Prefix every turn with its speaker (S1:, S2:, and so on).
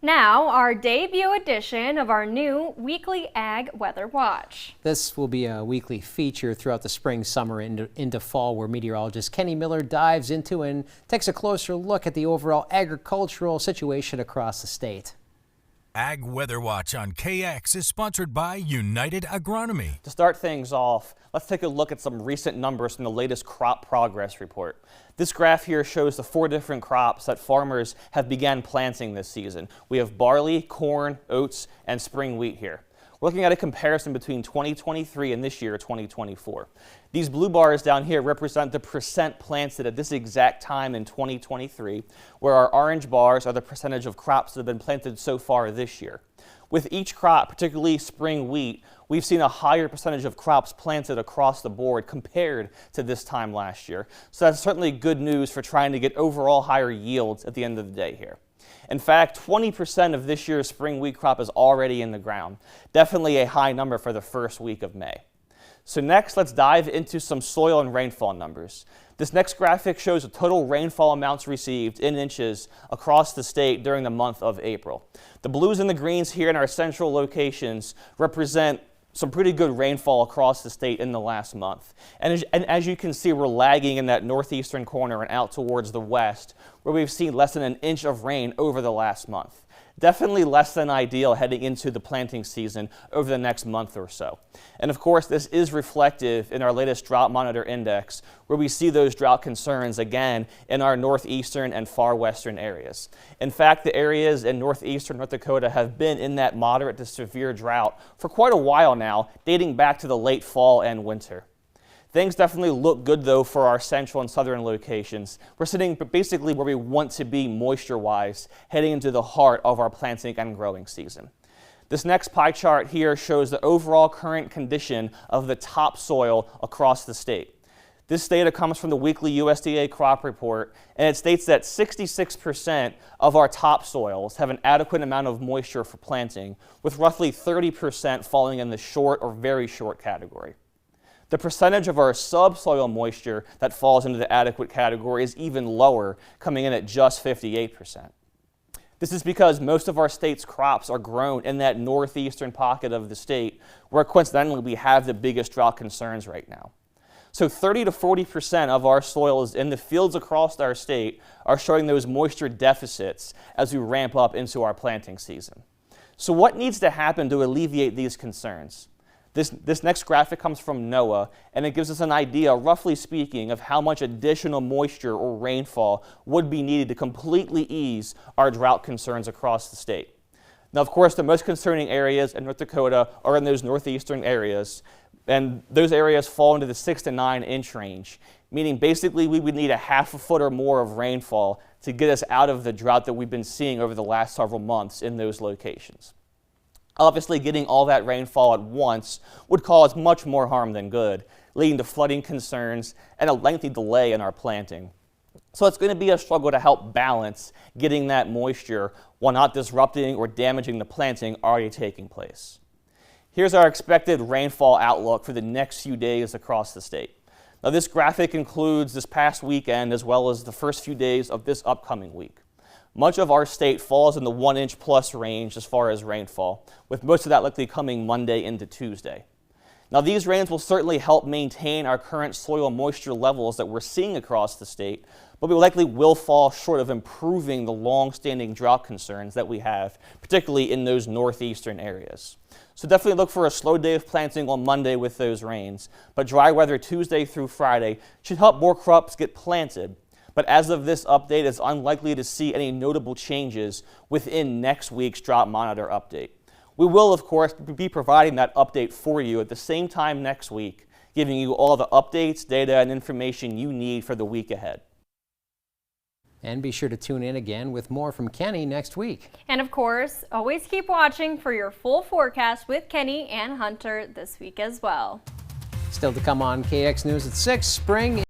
S1: Now, our debut edition of our new weekly Ag Weather Watch.
S2: This will be a weekly feature throughout the spring, summer, into fall, where meteorologist Kenny Miller dives into and takes a closer look at the overall agricultural situation across the state.
S3: Ag Weather Watch on KX is sponsored by United Agronomy.
S4: To start things off, let's take a look at some recent numbers from the latest crop progress report. This graph here shows the 4 different crops that farmers have began planting this season. We have barley, corn, oats, and spring wheat here. We're looking at a comparison between 2023 and this year, 2024. These blue bars down here represent the percent planted at this exact time in 2023, where our orange bars are the percentage of crops that have been planted so far this year. With each crop, particularly spring wheat, we've seen a higher percentage of crops planted across the board compared to this time last year. So that's certainly good news for trying to get overall higher yields at the end of the day here. In fact, 20% of this year's spring wheat crop is already in the ground. Definitely a high number for the first week of May. So next, let's dive into some soil and rainfall numbers. This next graphic shows the total rainfall amounts received in inches across the state during the month of April. The blues and the greens here in our central locations represent some pretty good rainfall across the state in the last month. And as you can see, we're lagging in that northeastern corner and out towards the west, where we've seen less than an inch of rain over the last month. Definitely less than ideal heading into the planting season over the next month or so. And of course, this is reflective in our latest drought monitor index, where we see those drought concerns again in our northeastern and far western areas. In fact, the areas in northeastern North Dakota have been in that moderate to severe drought for quite a while now, dating back to the late fall and winter. Things definitely look good, though, for our central and southern locations. We're sitting basically where we want to be moisture-wise, heading into the heart of our planting and growing season. This next pie chart here shows the overall current condition of the topsoil across the state. This data comes from the weekly USDA crop report, and it states that 66% of our topsoils have an adequate amount of moisture for planting, with roughly 30% falling in the short or very short category. The percentage of our subsoil moisture that falls into the adequate category is even lower, coming in at just 58%. This is because most of our state's crops are grown in that northeastern pocket of the state, where coincidentally we have the biggest drought concerns right now. So 30 to 40% of our soils in the fields across our state are showing those moisture deficits as we ramp up into our planting season. So what needs to happen to alleviate these concerns? This next graphic comes from NOAA, and it gives us an idea, roughly speaking, of how much additional moisture or rainfall would be needed to completely ease our drought concerns across the state. Now, of course, the most concerning areas in North Dakota are in those northeastern areas, and those areas fall into the 6 to 9 inch range, meaning basically we would need a half a foot or more of rainfall to get us out of the drought that we've been seeing over the last several months in those locations. Obviously, getting all that rainfall at once would cause much more harm than good, leading to flooding concerns and a lengthy delay in our planting. So it's going to be a struggle to help balance getting that moisture while not disrupting or damaging the planting already taking place. Here's our expected rainfall outlook for the next few days across the state. Now, this graphic includes this past weekend as well as the first few days of this upcoming week. Much of our state falls in the 1 inch plus range as far as rainfall, with most of that likely coming Monday into Tuesday. Now, these rains will certainly help maintain our current soil moisture levels that we're seeing across the state, but we likely will fall short of improving the long-standing drought concerns that we have, particularly in those northeastern areas. So definitely look for a slow day of planting on Monday with those rains, but dry weather Tuesday through Friday should help more crops get planted. But as of this update, it's unlikely to see any notable changes within next week's drought monitor update. We will, of course, be providing that update for you at the same time next week, giving you all the updates, data, and information you need for the week ahead.
S2: And be sure to tune in again with more from Kenny next week.
S1: And of course, always keep watching for your full forecast with Kenny and Hunter this week as well.
S2: Still to come on KX News at 6, spring